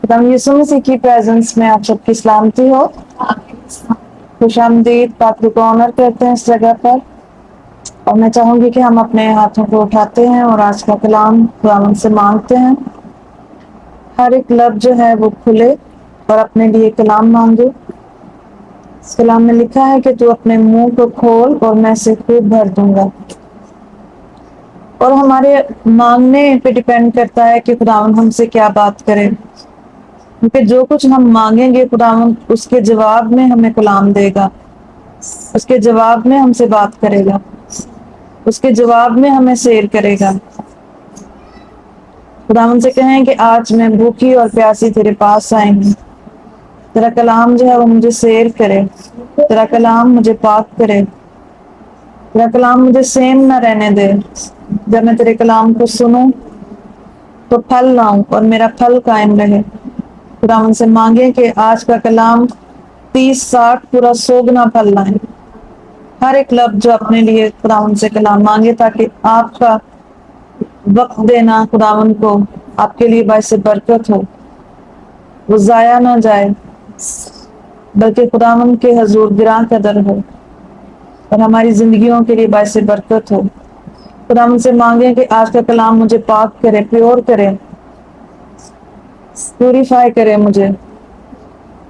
خدا یسوع مسیح کی پریزنس میں آپ سب کی سلامتی ہو. خوش آمدید. پاک کو آنر کرتے ہیں اس جگہ پر، اور میں چاہوں گی کہ ہم اپنے ہاتھوں کو اٹھاتے ہیں اور آج کا کلام خداوند سے مانگتے ہیں. ہر ایک لفظ جو ہے وہ کھلے اور اپنے لیے کلام مانگے. اس کلام میں لکھا ہے کہ تو اپنے منہ کو کھول اور میں سے خوب بھر دوں گا. اور ہمارے مانگنے پہ ڈیپینڈ کرتا ہے کہ خداوند ہم سے کیا بات کرے، کیونکہ جو کچھ ہم مانگیں گے خداوند اس کے جواب میں ہمیں کلام دے گا، اس کے جواب میں ہم سے بات کرے گا، اس کے جواب میں ہمیں سیر کرے گا. خداوند سے کہیں کہ آج میں بھوکی اور پیاسی تیرے پاس آئی ہوں، تیرا کلام جو ہے وہ مجھے سیر کرے، تیرا کلام مجھے پاک کرے، تیرا کلام مجھے سیم نہ رہنے دے. جب میں تیرے کلام کو سنوں تو پھل لاؤں اور میرا پھل قائم رہے. خداوند سے مانگے کہ آج کا کلام 30 60 پورا 100 گنا پھل لائے. ہر ایک لفظ جو اپنے لیے خداوند سے کلام مانگے، تاکہ آپ کا وقت دینا خداوند کو آپ کے لیے باعث برکت ہو، وہ ضائع نہ جائے، بلکہ خداوند کے حضور گراں قدر ہو اور ہماری زندگیوں کے لیے باعث برکت ہو. خداوند سے مانگے کہ آج کا کلام مجھے پاک کرے، پیور کرے، پیوریفائی کرے، مجھے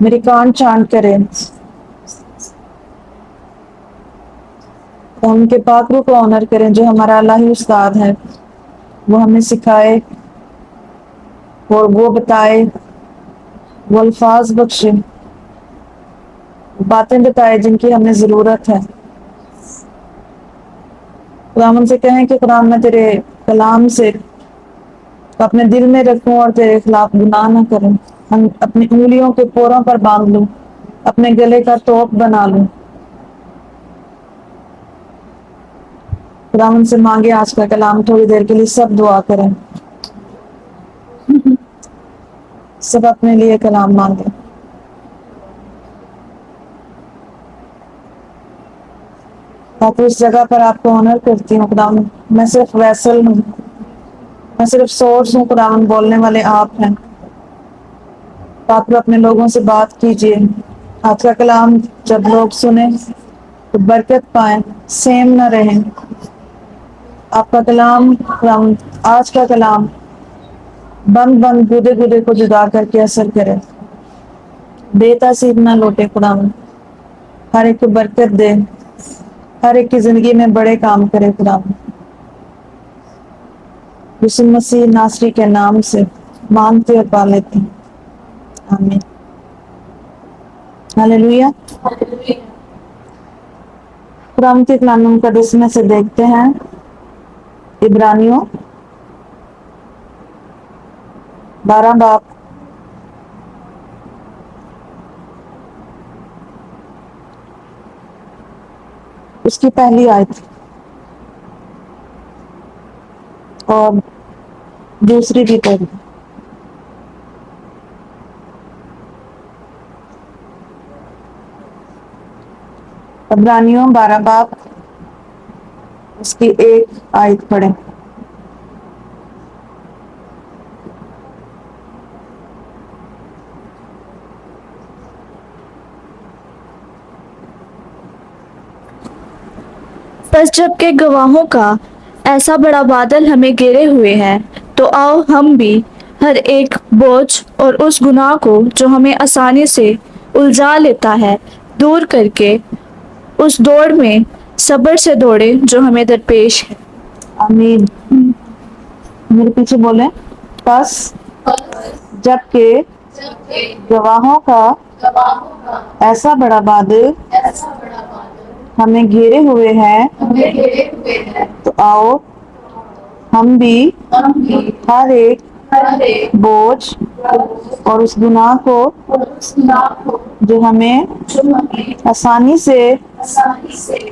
میری کان چانٹ کرے. تو ان کے پاک روح کو آنر کریں جو ہمارا الہی استاد ہے. وہ ہمیں سکھائے اور وہ بتائے، وہ الفاظ بخشے، باتیں بتائے جن کی ہمیں ضرورت ہے. خداوند سے کہیں کہ خدا میں تیرے کلام سے اپنے دل میں رکھوں اور تیرے خلاف گناہ نہ کروں. ہم اپنی انگلیوں کے پوروں پر باندھ لوں، اپنے گلے کا توپ بنا لوں. خداوند سے مانگے آج کا کلام تھوڑی دیر کے لیے سب دعا کریں، سب اپنے لیے کلام مانگے. تاکہ اس جگہ پر آپ کو آنر کرتی ہوں. خداوند میں صرف ویسل ہوں، میں صرف سورس ہوں. خداوند بولنے والے آپ ہیں. آپ اپنے لوگوں سے بات کیجیے. آج کا کلام جب لوگ سنیں تو برکت پائیں، سیم نہ رہیں. آپ کا کلام آج کا کلام بند بند گودے گودے کو جدا کر کے اثر کرے، بے تاثیر نہ لوٹے. خداوند ہر ایک کو برکت دے، ہر ایک کی زندگی میں بڑے کام کرے. خداوند یسوع مسیح ناصری کے نام سے مانگتے اور پا لیتے ہیں، آمین. ہاللویا. خداوند کے کلام مقدس میں سے دیکھتے ہیں عبرانیوں 12 باب اس کی پہلی آیت اور دوسری بھی پڑھی. عبرانیوں 12 باب اس کی ایک آیت پڑھیں. پس جب کہ گواہوں کا ایسا بڑا بادل ہمیں گھیرے ہوئے ہے، تو آؤ ہم بھی ہر ایک بوجھ اور اس گناہ کو جو ہمیں آسانی سے الجھا لیتا ہے دور کر کے اس دوڑ میں صبر سے دوڑے جو ہمیں درپیش ہے. آمین. میرے پیچھے بولیں. پس جب کہ گواہوں کا ایسا بڑا بادل ہمیں گھیرے ہوئے ہیں، تو آؤ ہم بھی ہر ایک بوجھ اور اس گناہ کو جو ہمیں آسانی سے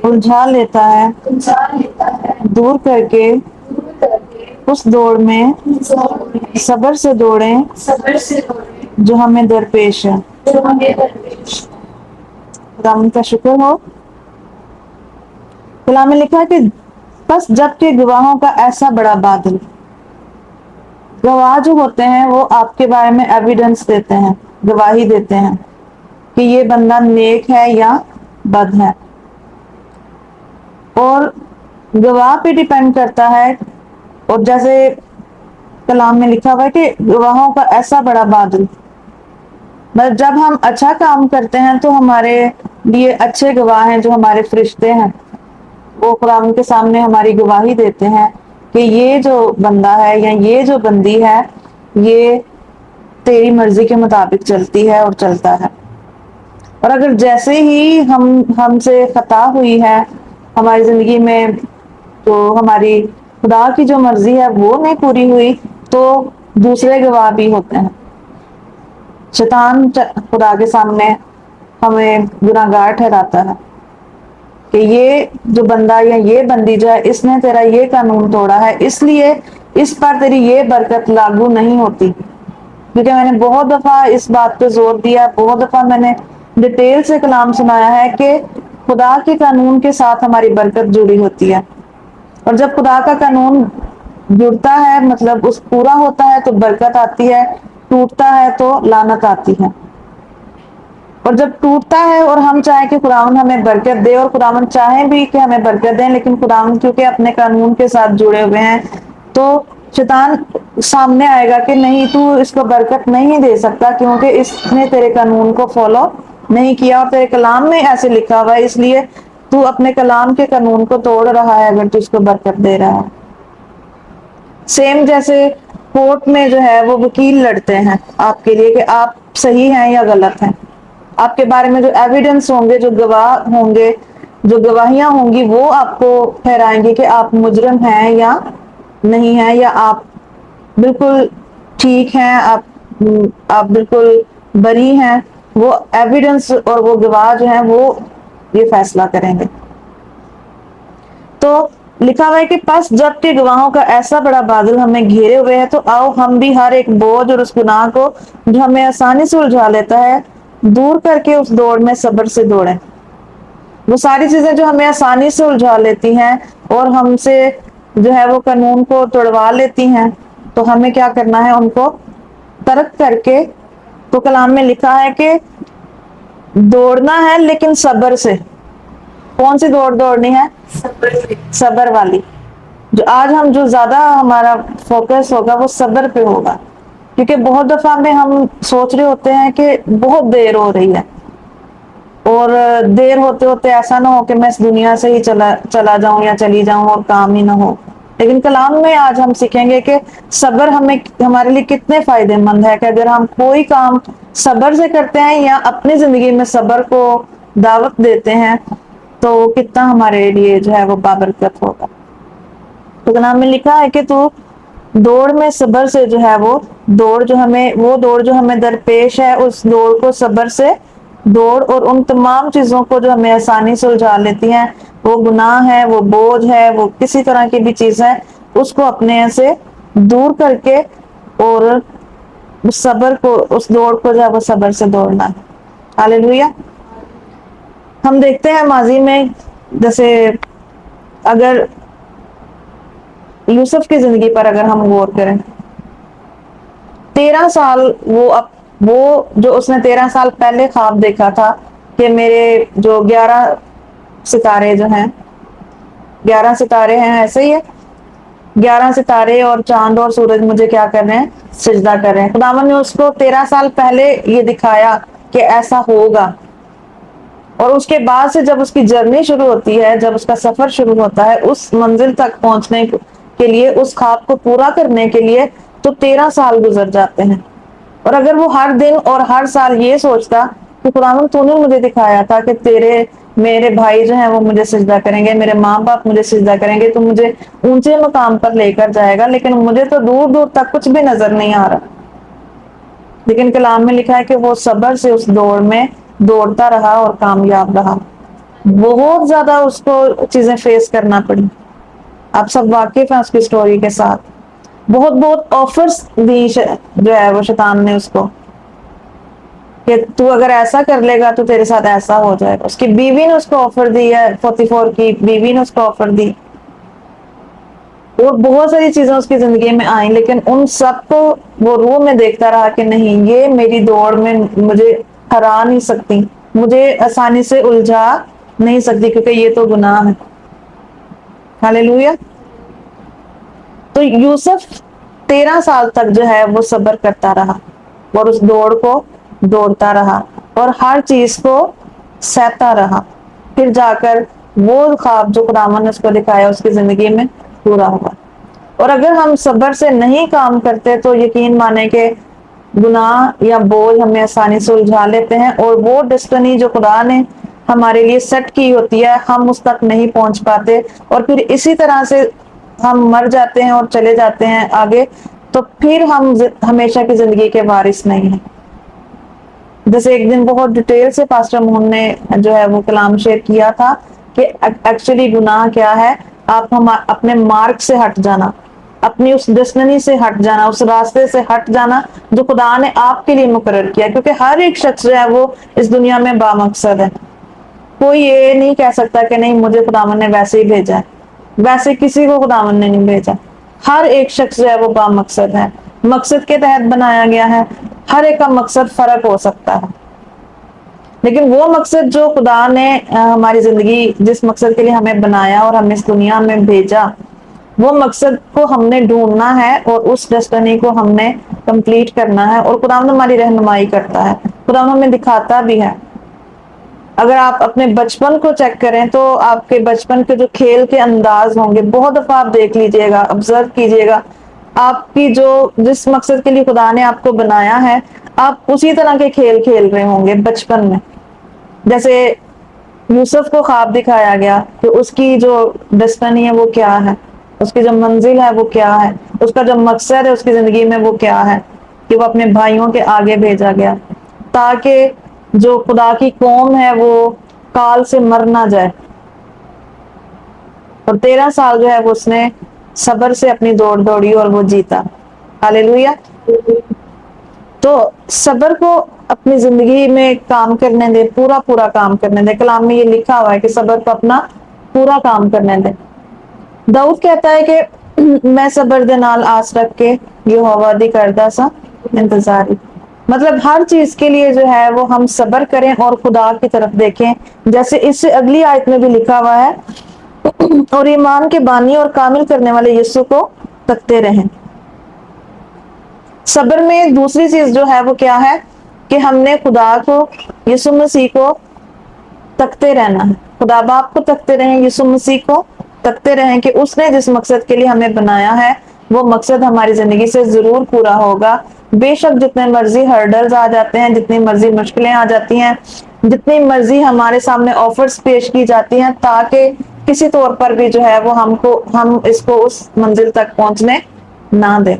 الجھا لیتا ہے دور کر کے اس دوڑ میں صبر سے دوڑیں جو ہمیں درپیش ہے. خداوند کا شکر ہو. کلام میں لکھا ہے کہ بس جب کہ گواہوں کا ایسا بڑا بادل. گواہ جو ہوتے ہیں وہ آپ کے بارے میں ایویڈنس دیتے ہیں، گواہی دیتے ہیں کہ یہ بندہ نیک ہے یا بد ہے. اور گواہ پہ ڈیپینڈ کرتا ہے، اور جیسے کلام میں لکھا ہوا ہے کہ گواہوں کا ایسا بڑا بادل. بس جب ہم اچھا کام کرتے ہیں تو ہمارے لیے اچھے گواہ ہیں جو ہمارے فرشتے ہیں، وہ قرآن کے سامنے ہماری گواہی دیتے ہیں کہ یہ جو بندہ ہے یا یہ جو بندی ہے یہ تیری مرضی کے مطابق چلتی ہے اور چلتا ہے. اور اگر جیسے ہی ہم سے خطا ہوئی ہے ہماری زندگی میں، تو ہماری خدا کی جو مرضی ہے وہ نہیں پوری ہوئی، تو دوسرے گواہ بھی ہوتے ہیں. شیطان خدا کے سامنے ہمیں گناہگار ٹھہراتا ہے کہ یہ جو بندہ یا یہ بندی جو ہے اس نے تیرا یہ قانون توڑا ہے، اس لیے اس پر تیری یہ برکت لاگو نہیں ہوتی. کیونکہ میں نے بہت دفعہ اس بات پہ زور دیا، بہت دفعہ میں نے ڈیٹیل سے کلام سنایا ہے کہ خدا کے قانون کے ساتھ ہماری برکت جڑی ہوتی ہے، اور جب خدا کا قانون جڑتا ہے مطلب اس پورا ہوتا ہے تو برکت آتی ہے، ٹوٹتا ہے تو لعنت آتی ہے. اور جب ٹوٹتا ہے اور ہم چاہیں کہ خداوند ہمیں برکت دے، اور خداوند چاہیں بھی کہ ہمیں برکت دیں، لیکن خداوند کیونکہ اپنے قانون کے ساتھ جڑے ہوئے ہیں تو شیطان سامنے آئے گا کہ نہیں تو اس کو برکت نہیں دے سکتا کیونکہ اس نے تیرے قانون کو فالو نہیں کیا، اور تیرے کلام میں ایسے لکھا ہوا ہے اس لیے تو اپنے کلام کے قانون کو توڑ رہا ہے اگر تو اس کو برکت دے رہا ہے. سیم جیسے کورٹ میں جو ہے وہ وکیل لڑتے ہیں آپ کے لیے کہ آپ صحیح ہیں یا غلط ہیں، آپ کے بارے میں جو ایویڈنس ہوں گے، جو گواہ ہوں گے، جو گواہیاں ہوں گی وہ آپ کو ٹھہرائیں گے کہ آپ مجرم ہیں یا نہیں ہیں، یا آپ بالکل ٹھیک ہیں، آپ بالکل بری ہیں. وہ ایویڈنس اور وہ گواہ جو ہیں وہ یہ فیصلہ کریں گے. تو لکھا ہوا ہے کہ پس جب کہ گواہوں کا ایسا بڑا بادل ہمیں گھیرے ہوئے ہے تو آؤ ہم بھی ہر ایک بوجھ اور اس گناہ کو جو ہمیں آسانی سے الجھا لیتا ہے دور کر کے اس دوڑ میں صبر سے دوڑیں. وہ ساری چیزیں جو ہمیں آسانی سے الجھا لیتی ہیں اور ہم سے جو ہے وہ قانون کو توڑوا لیتی ہیں، تو ہمیں کیا کرنا ہے؟ ان کو ترک کر کے، تو کلام میں لکھا ہے کہ دوڑنا ہے لیکن صبر سے. کون سی دوڑنی ہے؟ صبر والی. جو آج ہم جو زیادہ ہمارا فوکس ہوگا وہ صبر پہ ہوگا، کیونکہ بہت دفعہ میں ہم سوچ رہے ہوتے ہیں کہ بہت دیر ہو رہی ہے، اور دیر ہوتے ہوتے ایسا نہ ہو کہ میں اس دنیا سے ہی چلا جاؤں یا چلی جاؤں اور کام ہی نہ ہو. لیکن کلام میں آج ہم سیکھیں گے کہ صبر ہمارے لیے کتنے فائدے مند ہے، کہ اگر ہم کوئی کام صبر سے کرتے ہیں یا اپنی زندگی میں صبر کو دعوت دیتے ہیں تو کتنا ہمارے لیے جو ہے وہ بابرکت ہوگا. تو کلام میں لکھا ہے کہ تو دوڑ میں صبر سے جو ہے وہ دوڑ جو ہمیں درپیش ہے اس دوڑ کو صبر سے دوڑ، اور ان تمام چیزوں کو جو ہمیں آسانی سے الجھا لیتی ہیں، وہ گناہ ہے، وہ بوجھ ہے، وہ کسی طرح کی بھی چیز ہے، اس کو اپنے سے دور کر کے اور صبر کو، اس دوڑ کو جو ہے وہ صبر سے دوڑنا ہے. ہاللیلویا. ہم دیکھتے ہیں ماضی میں جیسے اگر یوسف کی زندگی پر اگر ہم غور کریں، 13 سال وہ جو اس نے 13 سال پہلے خواب دیکھا تھا کہ میرے جو 11 ستارے جو ہیں، 11 ستارے ہیں، ایسے ہی ہے، 11 ستارے اور چاند اور سورج مجھے کیا کر رہے ہیں؟ سجدہ کر رہے ہیں. خداوند نے اس کو 13 سال پہلے یہ دکھایا کہ ایسا ہوگا، اور اس کے بعد سے جب اس کی جرنی شروع ہوتی ہے، جب اس کا سفر شروع ہوتا ہے اس منزل تک پہنچنے کے لیے، اس خواب کو پورا کرنے کے لیے، تو 13 سال گزر جاتے ہیں. اور اگر وہ ہر دن اور ہر سال یہ سوچتا کہ خداوند تو نے مجھے دکھایا تھا کہ میرے بھائی جو ہیں وہ مجھے سجدہ کریں گے، میرے ماں باپ مجھے سجدہ کریں گے، تو مجھے اونچے مقام پر لے کر جائے گا، لیکن مجھے تو دور دور تک کچھ بھی نظر نہیں آ رہا. لیکن کلام میں لکھا ہے کہ وہ صبر سے اس دوڑ میں دوڑتا رہا اور کامیاب رہا. بہت زیادہ اس کو چیزیں فیس کرنا پڑی، آپ سب واقف ہیں اس کی سٹوری کے ساتھ. بہت بہت آفرز دی جو ہے وہ شیطان نے اس کو، کہ تو اگر ایسا کر لے گا تو تیرے ساتھ ایسا ہو جائے گا. اس کی بیوی نے اس کو آفر دی ہے، 44 کی بیوی نے اس کو آفر دی. اور بہت ساری چیزیں اس کی زندگی میں آئیں، لیکن ان سب کو وہ روح میں دیکھتا رہا کہ نہیں، یہ میری دوڑ میں مجھے ہرا نہیں سکتی، مجھے آسانی سے الجھا نہیں سکتی، کیونکہ یہ تو گناہ ہے۔ ہاللیلویا۔ تو یوسف 13 سال تک جو ہے وہ صبر کرتا رہا اور اس دوڑ کو دوڑتا رہا اور ہر چیز کو سہتا رہا، پھر جا کر وہ خواب جو خداوند نے اس کو دکھایا اس کی زندگی میں پورا ہوا۔ اور اگر ہم صبر سے نہیں کام کرتے تو یقین مانیں کہ گناہ یا بوجھ ہمیں آسانی سے الجھا لیتے ہیں، اور وہ ڈسٹنی جو خدا نے ہمارے لیے سیٹ کی ہوتی ہے ہم اس تک نہیں پہنچ پاتے، اور پھر اسی طرح سے ہم مر جاتے ہیں اور چلے جاتے ہیں آگے، تو پھر ہم ہمیشہ کی زندگی کے وارث نہیں ہیں۔ جیسے ایک دن بہت ڈیٹیل سے پاسٹر مون نے جو ہے وہ کلام شیئر کیا تھا کہ ایکچولی گناہ کیا ہے، آپ اپنے مارک سے ہٹ جانا، اپنی اس ڈسٹنی سے ہٹ جانا، اس راستے سے ہٹ جانا جو خدا نے آپ کے لیے مقرر کیا، کیونکہ ہر ایک شخص جو ہے وہ اس دنیا میں بامقصد ہے۔ کوئی یہ نہیں کہہ سکتا کہ نہیں مجھے خداوند نے ویسے ہی بھیجا ہے، ویسے کسی کو خداوند نے نہیں بھیجا۔ ہر ایک شخص جو ہے وہ بامقصد ہے، مقصد کے تحت بنایا گیا ہے۔ ہر ایک کا مقصد فرق ہو سکتا ہے، لیکن وہ مقصد جو خدا نے ہماری زندگی، جس مقصد کے لیے ہمیں بنایا اور ہمیں اس دنیا میں بھیجا، وہ مقصد کو ہم نے ڈھونڈنا ہے اور اس ڈسٹنی کو ہم نے کمپلیٹ کرنا ہے، اور خداوند ہماری رہنمائی کرتا ہے، خداوند ہمیں دکھاتا بھی ہے۔ اگر آپ اپنے بچپن کو چیک کریں تو آپ کے بچپن کے جو کھیل کے انداز ہوں گے، بہت دفعہ آپ دیکھ لیجئے گا، آبزرو کیجئے گا، آپ کی جس مقصد کے لیے خدا نے آپ کو بنایا ہے آپ اسی طرح کے کھیل کھیل رہے ہوں گے بچپن میں۔ جیسے یوسف کو خواب دکھایا گیا کہ اس کی جو ڈسٹنی ہے وہ کیا ہے، اس کی جو منزل ہے وہ کیا ہے، اس کا جو مقصد ہے اس کی زندگی میں وہ کیا ہے، کہ وہ اپنے بھائیوں کے آگے بھیجا گیا تاکہ جو خدا کی قوم ہے وہ کال سے مر نہ جائے۔ اور 13 سال جو ہے وہ اس نے صبر سے اپنی دوڑ دوڑی اور وہ جیتا۔ ہاللیلویا۔ تو صبر کو اپنی زندگی میں کام کرنے دے، پورا پورا کام کرنے دے۔ کلام میں یہ لکھا ہوا ہے کہ صبر کو اپنا پورا کام کرنے دے۔ داؤد کہتا ہے کہ میں صبر دے نال آس رکھ کے یہوہ دی کردا سا انتظار۔ مطلب ہر چیز کے لیے جو ہے وہ ہم صبر کریں اور خدا کی طرف دیکھیں، جیسے اس سے اگلی آیت میں بھی لکھا ہوا ہے، اور ایمان کے بانی اور کامل کرنے والے یسوع کو تکتے رہیں۔ صبر میں دوسری چیز جو ہے وہ کیا ہے کہ ہم نے خدا کو، یسوع مسیح کو تکتے رہنا ہے، خدا باپ کو تکتے رہیں، یسوع مسیح کو تکتے رہیں کہ اس نے جس مقصد کے لیے ہمیں بنایا ہے وہ مقصد ہماری زندگی سے ضرور پورا ہوگا۔ بے شک جتنے مرضی ہرڈلز آ جاتے ہیں، جتنی مرضی مشکلیں آ جاتی ہیں، جتنی مرضی ہمارے سامنے آفرز پیش کی جاتی ہیں، تاکہ کسی طور پر بھی جو ہے وہ ہم اس کو اس منزل تک پہنچنے نہ دیں۔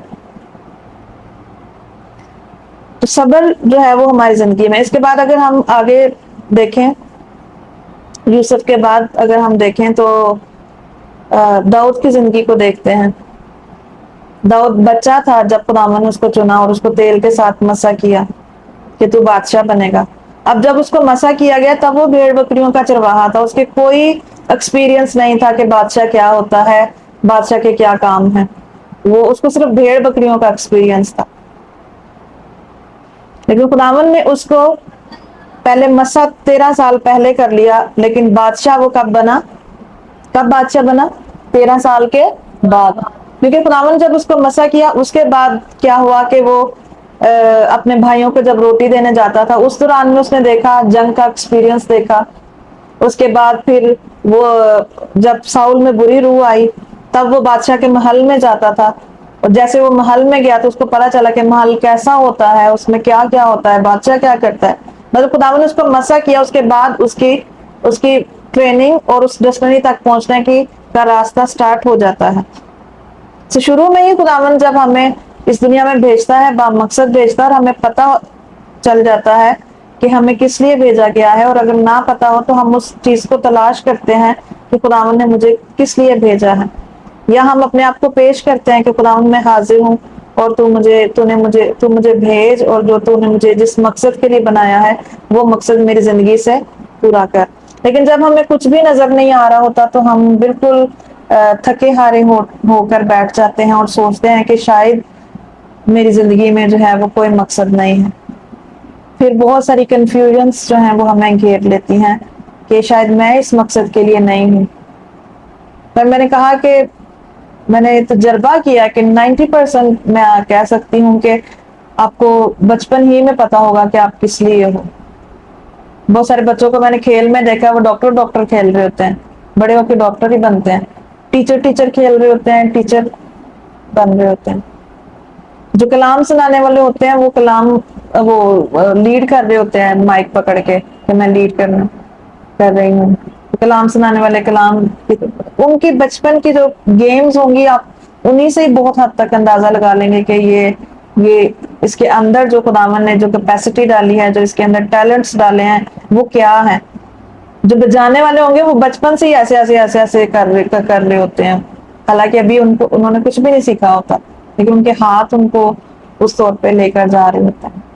تو صبر جو ہے وہ ہماری زندگی میں۔ اس کے بعد اگر ہم آگے دیکھیں، یوسف کے بعد اگر ہم دیکھیں تو داؤد کی زندگی کو دیکھتے ہیں۔ داؤد بچہ تھا جب خداوند نے اس کو چنا اور اس کو تیل کے ساتھ مسح کیا کہ تو بادشاہ بنے گا۔ اب جب اس کو مسح کیا گیا تب وہ بھیڑ بکریوں کا چرواہا تھا، اس کے کوئی ایکسپیرینس نہیں تھا کہ بادشاہ کیا ہوتا ہے، بادشاہ کے کیا کام ہے، اس کو صرف بھیڑ بکریوں کا ایکسپیرینس تھا۔ لیکن خداوند نے اس کو پہلے مسح 13 سال پہلے کر لیا، لیکن بادشاہ وہ کب بنا؟ کب بادشاہ بنا؟ 13 سال کے بعد۔ کیونکہ خداوند جب اس کو مسح کیا اس کے بعد کیا ہوا کہ وہ اپنے بھائیوں کو جب روٹی دینے جاتا تھا اس دوران میں اس نے دیکھا، جنگ کا ایکسپیرینس دیکھا۔ اس کے بعد پھر وہ جب ساؤل میں بری روح آئی تب وہ بادشاہ کے محل میں جاتا تھا، اور جیسے وہ محل میں گیا تو اس کو پتا چلا کہ محل کیسا ہوتا ہے، اس میں کیا کیا ہوتا ہے، بادشاہ کیا کرتا ہے۔ مطلب خداوند نے اس کو مسح کیا، اس کے بعد اس کی ٹریننگ اور اس ڈسٹنی تک پہنچنے کا راستہ سٹارٹ ہو جاتا ہے۔ تو شروع میں ہی خداوند جب ہمیں اس دنیا میں بھیجتا ہے، با مقصد بھیجتا ہے، اور ہمیں پتہ چل جاتا ہے کہ ہمیں کس لیے بھیجا گیا ہے، اور اگر نہ پتا ہو تو ہم اس چیز کو تلاش کرتے ہیں کہ خداوند نے مجھے کس لیے بھیجا ہے، یا ہم اپنے آپ کو پیش کرتے ہیں کہ خداوند میں حاضر ہوں اور تو مجھے بھیج، اور جو تو نے مجھے جس مقصد کے لیے بنایا ہے وہ مقصد میری زندگی سے پورا کر۔ لیکن جب ہمیں کچھ بھی نظر نہیں آ رہا ہوتا تو ہم بالکل تھکے ہارے ہو کر بیٹھ جاتے ہیں اور سوچتے ہیں کہ شاید میری زندگی میں جو ہے وہ کوئی مقصد نہیں ہے. پھر بہت ساری کنفیوژنس جو ہیں وہ ہمیں گھیر لیتی ہیں کہ شاید میں اس مقصد کے لیے نہیں ہوں. پر میں نے کہا کہ میں نے تجربہ کیا کہ 90% میں کہہ سکتی ہوں کہ آپ کو بچپن ہی میں پتا ہوگا کہ آپ کس لیے ہو. بہت سارے بچوں کو میں نے کھیل میں دیکھا وہ ڈاکٹر کھیل رہے ہوتے ہیں, بڑے ہو کے ڈاکٹر ہی بنتے ہیں. ٹیچر کھیل رہے ہوتے ہیں, ٹیچر بن رہے ہوتے ہیں. جو کلام سنانے والے ہوتے ہیں وہ کلام وہ لیڈ کر رہے ہوتے ہیں مائک پکڑ کے کہ میں لیڈ کر رہی ہوں. کلام سنانے والے کلام ان کی بچپن کی جو گیمز ہوں گی آپ انہی سے ہی بہت حد تک اندازہ لگا لیں گے کہ یہ اس کے اندر جو خداوند نے جو کیپیسٹی ڈالی ہے, جو اس کے اندر ٹیلنٹس ڈالے ہیں وہ کیا ہے. جو بجانے والے ہوں گے وہ بچپن سے ہی ایسے کر رہے ہوتے ہیں, حالانکہ ابھی انہوں نے کچھ بھی نہیں سیکھا ہوتا, لیکن ان کے ہاتھ ان کو اس طور پہ لے کر جا رہے ہوتے ہیں.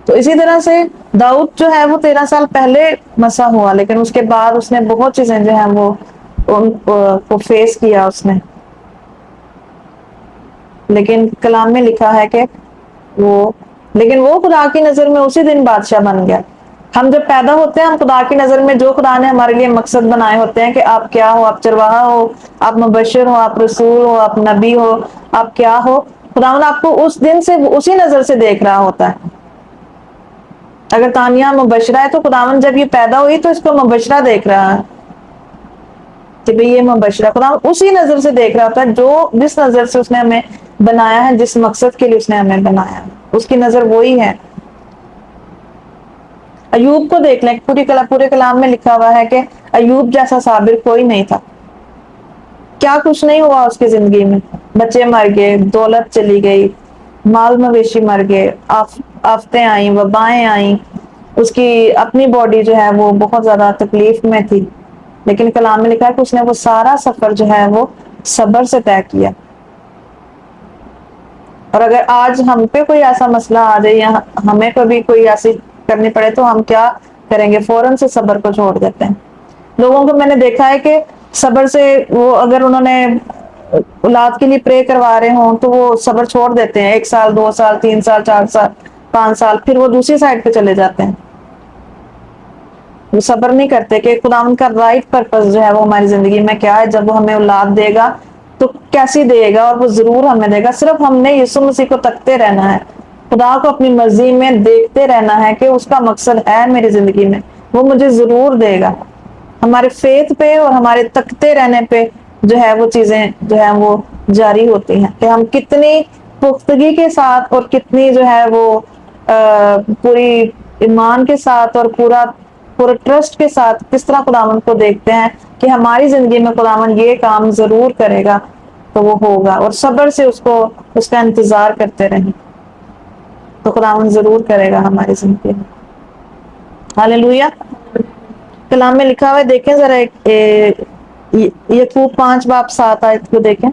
تو اسی طرح سے داؤد جو ہے وہ 13 سال پہلے مسیح ہوا, لیکن اس کے بعد اس نے بہت چیزیں جو ہیں وہ ان کو فیس کیا اس نے. لیکن کلام میں لکھا ہے کہ لیکن وہ خدا کی نظر میں اسی دن بادشاہ بن گیا. ہم جب پیدا ہوتے ہیں ہم خدا کی نظر میں جو خدا نے ہمارے لیے مقصد بنائے ہوتے ہیں کہ آپ کیا ہو, آپ چرواہا ہو, آپ مبشر ہو, آپ رسول ہو, آپ نبی ہو, آپ کیا ہو, خداوند آپ کو اس دن سے اسی نظر سے دیکھ رہا ہوتا ہے. اگر تانیہ مبشرہ ہے تو خداوند جب یہ پیدا ہوئی تو اس کو مبشرہ دیکھ رہا ہے کہ بھئی یہ مبشرہ, خداوند اسی نظر سے دیکھ رہا ہوتا ہے جس نظر سے اس نے ہمیں بنایا ہے, جس مقصد کے لیے اس نے ہمیں بنایا ہے, اس کی نظر وہی ہے. ایوب کو دیکھ لیں, پورے کلام میں لکھا ہوا ہے کہ ایوب جیسا صابر کوئی نہیں تھا. کیا کچھ نہیں ہوا اس کی زندگی میں, بچے مر گئے, دولت چلی گئی, مال مویشی مر گئے, آفتیں آئیں, وبائیں آئیں, اس کی اپنی باڈی جو ہے وہ بہت زیادہ تکلیف میں تھی, لیکن کلام میں لکھا ہے کہ اس نے وہ سارا سفر جو ہے وہ صبر سے طے کیا. اور اگر آج ہم پہ کوئی ایسا مسئلہ آ جائے یا ہمیں کبھی کوئی ایسی کرنی پڑے تو ہم کیا کریں گے, فوراً سے صبر کو چھوڑ دیتے ہیں. لوگوں کو میں نے دیکھا ہے کہ صبر سے وہ اگر انہوں نے اولاد کے لیے پرے کروا رہے ہوں تو وہ صبر چھوڑ دیتے ہیں, 1 سال 2 سال 3 سال 4 سال 5 سال, پھر وہ دوسری سائڈ پہ چلے جاتے ہیں. وہ صبر نہیں کرتے کہ خداوند کا رائٹ پرپس جو ہے وہ ہماری زندگی میں کیا ہے, جب وہ ہمیں اولاد دے گا تو کیسی دے گا, اور وہ ضرور ہمیں دے گا. صرف ہم نے یسوع مسیح کو تکتے رہنا ہے, خدا کو اپنی مرضی میں دیکھتے رہنا ہے کہ اس کا مقصد ہے میری زندگی میں, وہ مجھے ضرور دے گا. ہمارے فیتھ پہ اور ہمارے تکتے رہنے پہ جو ہے وہ چیزیں جو ہے وہ جاری ہوتی ہیں کہ ہم کتنی پختگی کے ساتھ اور کتنی جو ہے وہ پوری ایمان کے ساتھ اور پورا ٹرسٹ کے ساتھ کس طرح خداوند کو دیکھتے ہیں کہ ہماری زندگی میں خداوند یہ کام ضرور کرے گا تو وہ ہوگا, اور صبر سے اس کا انتظار کرتے رہیں تو خداوند ضرور کرے گا ہماری زندگی میں. ہاللویا. کلام میں لکھا ہوا ہے, دیکھیں ذرا یعقوب 5:7 آیت کو دیکھیں.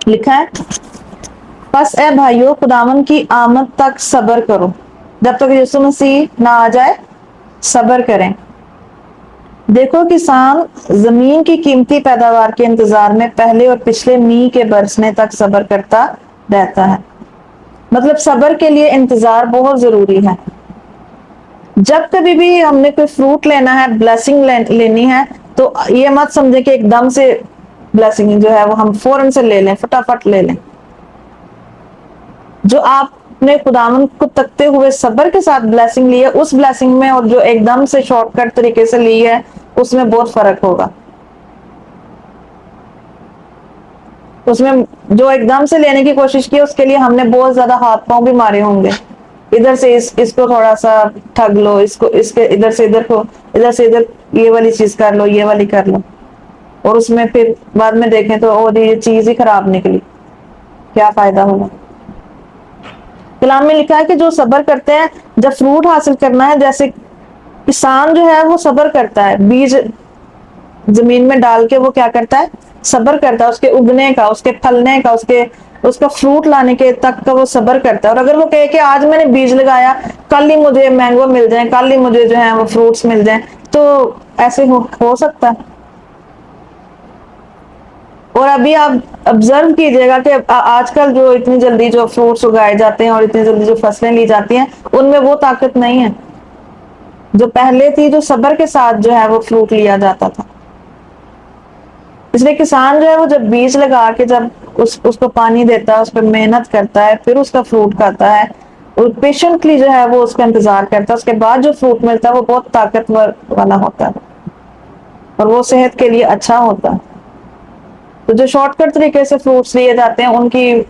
لکھا ہے, بس اے بھائیو خداوند کی آمد تک صبر کرو, جب تک یسوع مسیح نہ آ جائے صبر کریں. دیکھو کسان زمین کی قیمتی پیداوار کے انتظار میں پہلے اور پچھلے میਂہ کے برسنے تک صبر کرتا رہتا ہے. مطلب صبر کے لیے انتظار بہت ضروری ہے. جب کبھی بھی ہم نے کوئی فروٹ لینا ہے, بلیسنگ لینی ہے, تو یہ مت سمجھے کہ ایک دم سے بلیسنگ جو ہے وہ ہم فوراً سے لے لیں, فٹافٹ لے لیں. جو آپ نے خداوند کو تکتے ہوئے صبر کے ساتھ بلیسنگ لی ہے, اس بلیسنگ میں اور جو ایک دم سے شارٹ کٹ طریقے سے لی ہے اس میں بہت فرق ہوگا. اس میں جو ایک دم سے لینے کی کوشش کی اس کے لیے ہم نے بہت زیادہ ہاتھ پاؤں بھی مارے ہوں گے, ادھر سے اس کو تھوڑا سا ٹھگ لو, اس کے ادھر سے ادھر کو, ادھر سے ادھر یہ والی چیز کر لو, یہ والی کر لو, اور اس میں پھر بعد میں دیکھیں تو یہ چیز ہی خراب نکلی, کیا فائدہ ہوگا. کلام میں لکھا ہے کہ جو صبر کرتے ہیں جب فروٹ حاصل کرنا ہے، جیسے کسان جو ہے وہ صبر کرتا ہے، بیج زمین میں ڈال کے وہ کیا کرتا ہے، صبر کرتا ہے، اس کے اگنے کا، اس کے پھلنے کا، اس کا فروٹ لانے کے تک کا وہ صبر کرتا ہے۔ اور اگر وہ کہے کہ آج میں نے بیج لگایا، کل ہی مجھے مینگو مل جائیں، کل ہی مجھے جو ہے وہ فروٹس مل جائیں، تو ایسے ہو سکتا ہے؟ اور ابھی آپ آبزرو کیجئے گا کہ آج کل جو اتنی جلدی جو فروٹس اگائے جاتے ہیں اور اتنی جلدی جو فصلیں لی جاتی ہیں، ان میں وہ طاقت نہیں ہے جو پہلے تھی، جو صبر کے ساتھ جو ہے وہ فروٹ لیا جاتا تھا۔ اس لیے کسان جو ہے وہ جب بیج لگا کے جب اس کو پانی دیتا ہے، اس پہ محنت کرتا ہے، پھر اس کا فروٹ کھاتا ہے، اور پیشنٹلی جو ہے وہ اس کا انتظار کرتا ہے، اس کے بعد جو فروٹ ملتا ہے وہ بہت طاقتور والا ہوتا ہے اور وہ صحت کے لیے اچھا ہوتا ہے۔ تو جو شارٹ کٹ طریقے سے فروٹس لیے جاتے ہیں، ان کی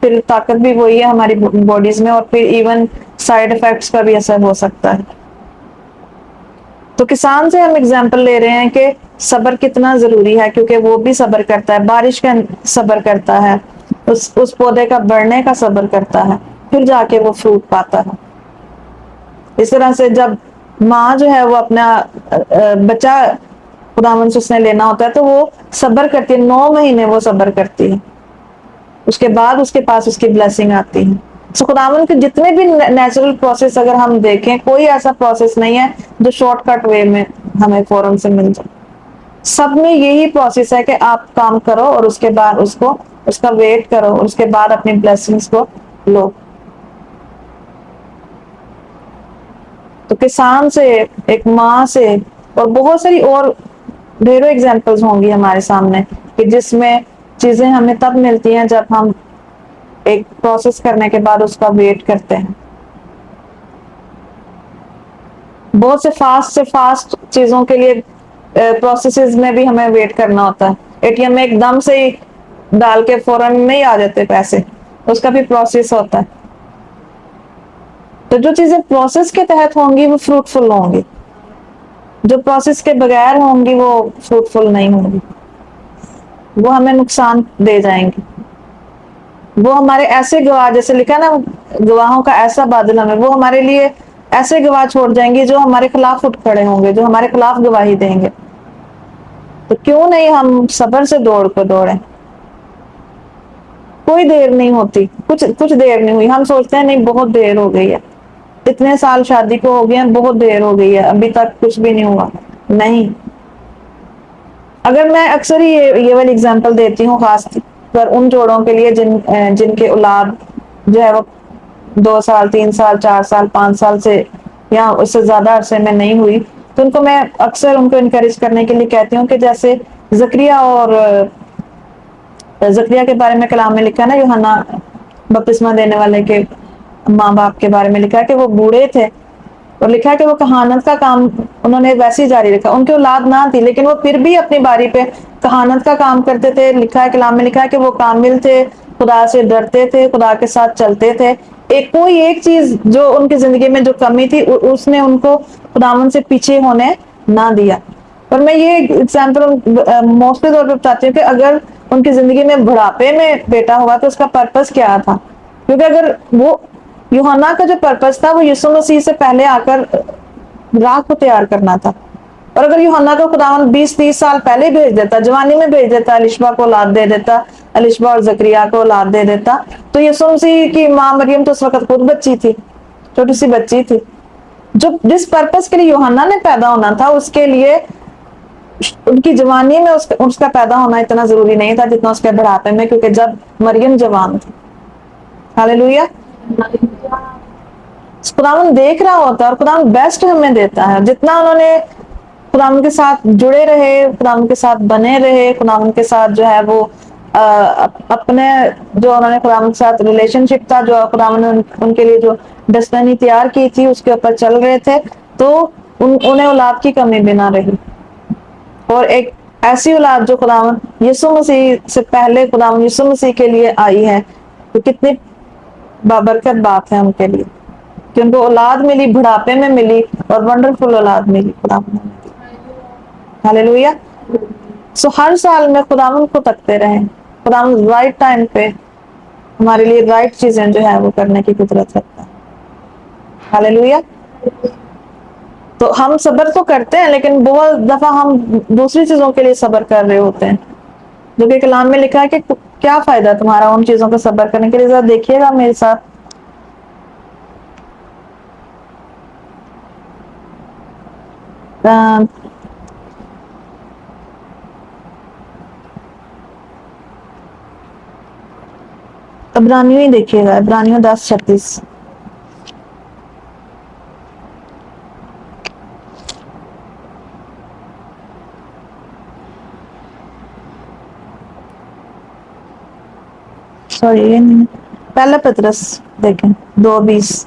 پھر طاقت بھی وہی ہے ہماری باڈیز میں، اور پھر ایون سائیڈ افیکٹس کا بھی اثر ہو سکتا ہے۔ تو کسان سے ہم اگزامپل لے رہے ہیں کہ صبر کتنا ضروری ہے، کیونکہ وہ بھی صبر کرتا ہے، بارش کا صبر کرتا ہے، اس پودے کا بڑھنے کا صبر کرتا ہے، پھر جا کے وہ فروٹ پاتا ہے۔ اس طرح سے جب ماں جو ہے وہ اپنا بچہ خداوند سے اس نے لینا ہوتا ہے تو وہ صبر کرتی ہے، 9 مہینے وہ صبر کرتی ہے، اس کے بعد اس کے پاس اس کی بلیسنگ آتی ہے۔ سو خداوند کے جتنے بھی نیچرل پروسیس اگر ہم دیکھیں، کوئی ایسا پروسیس نہیں ہے جو شارٹ کٹ وے میں ہمیں فوراً سے مل جائے۔ سب میں یہی پروسیس ہے کہ آپ کام کرو اور اس کے بعد اس کا ویٹ کرو اور اس کے بعد اپنی بلیسنگز کو لو۔ تو کسان سے، ایک ماں سے، اور بہت ساری اور ڈھیروں ایگزامپلز ہوں گی ہمارے سامنے کہ جس میں چیزیں ہمیں تب ملتی ہیں جب ہم ایک پروسیس کرنے کے بعد اس کا ویٹ کرتے ہیں۔ بہت سے فاسٹ چیزوں کے لیے پروسیسز میں بھی ہمیں ویٹ کرنا ہوتا ہے۔ اے ٹی ایم میں ایک دم سے ہی ڈال کے فوراً نہیں آ جاتے پیسے، اس کا بھی پروسیس ہوتا ہے۔ تو جو چیزیں پروسیس کے تحت ہوں گی وہ فروٹفل ہوں گی، جو پروسیس کے بغیر ہوں گی وہ فروٹفل نہیں ہوں گی، وہ ہمیں نقصان دے جائیں گی۔ وہ ہمارے ایسے گواہ، جیسے لکھا نا گواہوں کا ایسا بادل ہمیں، وہ ہمارے لیے ایسے گواہ چھوڑ جائیں گے جو ہمارے خلاف اٹھ کھڑے ہوں گے، جو ہمارے خلاف گواہی دیں گے۔ تو کیوں نہیں ہم صبر سے دوڑیں؟ کوئی دیر نہیں ہوتی، کچھ دیر نہیں ہوئی، ہم سوچتے ہیں نہیں بہت دیر ہو گئی ہے، اتنے سال شادی کو ہو گئے ہیں، بہت دیر ہو گئی ہے، ابھی تک کچھ بھی نہیں ہوا۔ نہیں، اگر میں اکثر ہی یہ والی اگزامپل دیتی ہوں، خاص پر ان جوڑوں کے لیے جن کے اولاد جو ہے وہ 2 سال 3 سال 4 سال 5 سال سے یا اس سے زیادہ عرصے میں نہیں ہوئی، تو ان کو میں اکثر ان کو انکریج کرنے کے لیے کہتی ہوں کہ جیسے زکریا کے بارے میں کلام میں لکھا نا، یوحنا بپتسمہ دینے والے کے ماں باپ کے بارے میں لکھا ہے کہ وہ بوڑھے تھے، اور لکھا ہے کہ وہ کہانت کا کام انہوں نے ویسے ہی جاری رکھا، ان کی اولاد نہ تھی لیکن وہ پھر بھی اپنی باری پہ کہانت کا کام کرتے تھے۔ لکھا ہے کلام میں لکھا ہے کہ وہ کامل تھے، خدا سے ڈرتے تھے، خدا کے ساتھ چلتے تھے، کوئی ایک چیز جو ان کی زندگی میں جو کمی تھی اس نے ان کو خداوند سے پیچھے ہونے نہ دیا۔ اور میں یہ ایگزامپل موسٹلی طور پہ بتاتی ہوں کہ اگر ان کی زندگی میں بڑھاپے میں بیٹا ہوا تو اس کا پرپس کیا تھا، کیونکہ اگر وہ یوحنا کا جو پرپس تھا وہ یسوع مسیح سے پہلے آ کر راہ کو تیار کرنا تھا، اور اگر یوحنا کو خداوند 20-30 سال پہلے بھیج دیتا، جوانی میں بھیج دیتا، الشبا کو اولاد دے دیتا، الشبا اور زکریا کو اولاد دے دیتا، تو یسوع مسیح کی ماں مریم تو اس وقت خود بچی تھی، چھوٹی سی بچی تھی۔ جس پرپس کے لیے یوحنا نے پیدا ہونا تھا، اس کے لیے ان کی جوانی میں اس کا پیدا ہونا اتنا ضروری نہیں تھا جتنا اس کے بڑھاپے میں، کیونکہ جب مریم جوان تھی۔ ہاللیلویہ۔ خداوند دیکھ رہا ہوتا ہے اور خداوند بیسٹ ہمیں دیتا ہے، جتنا انہوں نے خداوند کے ساتھ جڑے رہے، خداوند کے ساتھ بنے رہے، خداوند کے ساتھ جو ہے وہ اپنے جو انہوں نے خداوند کے ساتھ ریلیشن شپ تھا، جو خداوند نے ان کے لیے جو ڈیسٹینی تیار کی تھی اس کے اوپر چل رہے تھے، تو انہیں اولاد کی کمی بھی نہ رہی، اور ایک ایسی اولاد جو خداوند یسوع مسیح سے پہلے خداوند یسوع مسیح کے لیے آئی ہے، تو کتنی بابرکت بات ہے ان کے لیے کہ ان کو اولاد ملی، بڑھاپے میں ملی، اور ونڈرفل اولاد ملی خداوند نے۔ ہاللیلویہ۔ ہر سال میں خداوند کو تکتے رہیں، خداوند رائٹ ٹائم پہ ہمارے لیے رائٹ چیزیں جو ہے وہ کرنے کی قدرت رکھتا ہے. ہاللیلویا. تو ہم صبر تو کرتے ہیں لیکن بہت دفعہ ہم دوسری چیزوں کے لیے صبر کر رہے ہوتے ہیں جو کہ کلام میں لکھا ہے کہ کیا فائدہ تمہارا ان چیزوں کا صبر کرنے کے لیے. ذرا دیکھیے گا میرے ساتھ عبرانیوں ہی دیکھیے گا, عبرانیوں 10:36. سوری پہلا پطرس دیکھیں 2:20.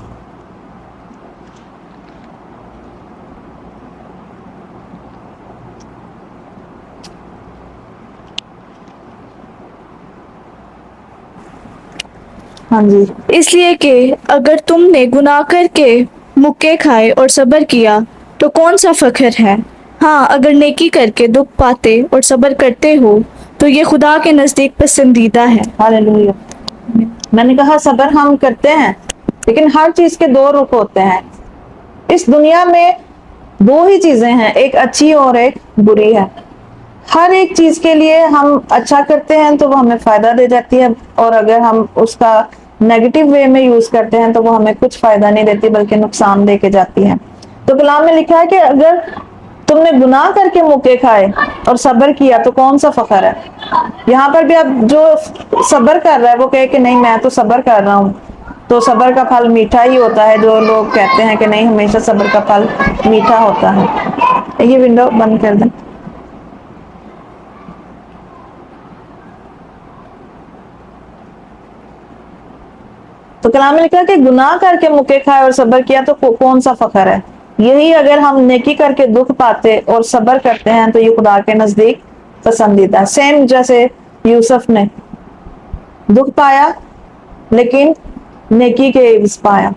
ہاں جی. اس لیے کہ اگر تم نے گناہ کر کے مکے کھائے اور صبر کیا تو کون سا فخر ہے. ہاں اگر نیکی کر کے دکھ پاتے اور صبر کرتے ہو تو یہ خدا کے نزدیک پسندیدہ ہے. ہاللیلویا. میں نے کہا صبر ہم کرتے ہیں لیکن ہر چیز کے دو رخ ہوتے ہیں. اس دنیا میں دو ہی چیزیں ہیں, ایک اچھی اور ایک بری ہے. ہر ایک چیز کے لیے ہم اچھا کرتے ہیں تو وہ ہمیں فائدہ دے جاتی ہے, اور اگر ہم اس کا نیگیٹو وے میں یوز کرتے ہیں تو وہ ہمیں کچھ فائدہ نہیں دیتی بلکہ نقصان دے کے جاتی ہے. تو کلام میں لکھا ہے کہ اگر تم نے گناہ کر کے مکے کھائے اور صبر کیا تو کون سا فخر ہے. یہاں پر بھی اب جو صبر کر رہا ہے وہ کہے کہ نہیں میں تو صبر کر رہا ہوں تو صبر کا پھل میٹھا ہی ہوتا ہے. جو لوگ کہتے ہیں کہ نہیں ہمیشہ صبر کا پھل میٹھا ہوتا ہے. یہ ونڈو بند کر دیں. تو کلام میں لکھا کہ گناہ کر کے مکے کھائے اور صبر کیا تو کون سا فخر ہے. یہی اگر ہم نیکی کر کے دکھ پاتے اور صبر کرتے ہیں تو یہ خدا کے نزدیک پسندیدہ ہے. سیم جیسے یوسف نے دکھ پایا لیکن نیکی کے عوض پایا.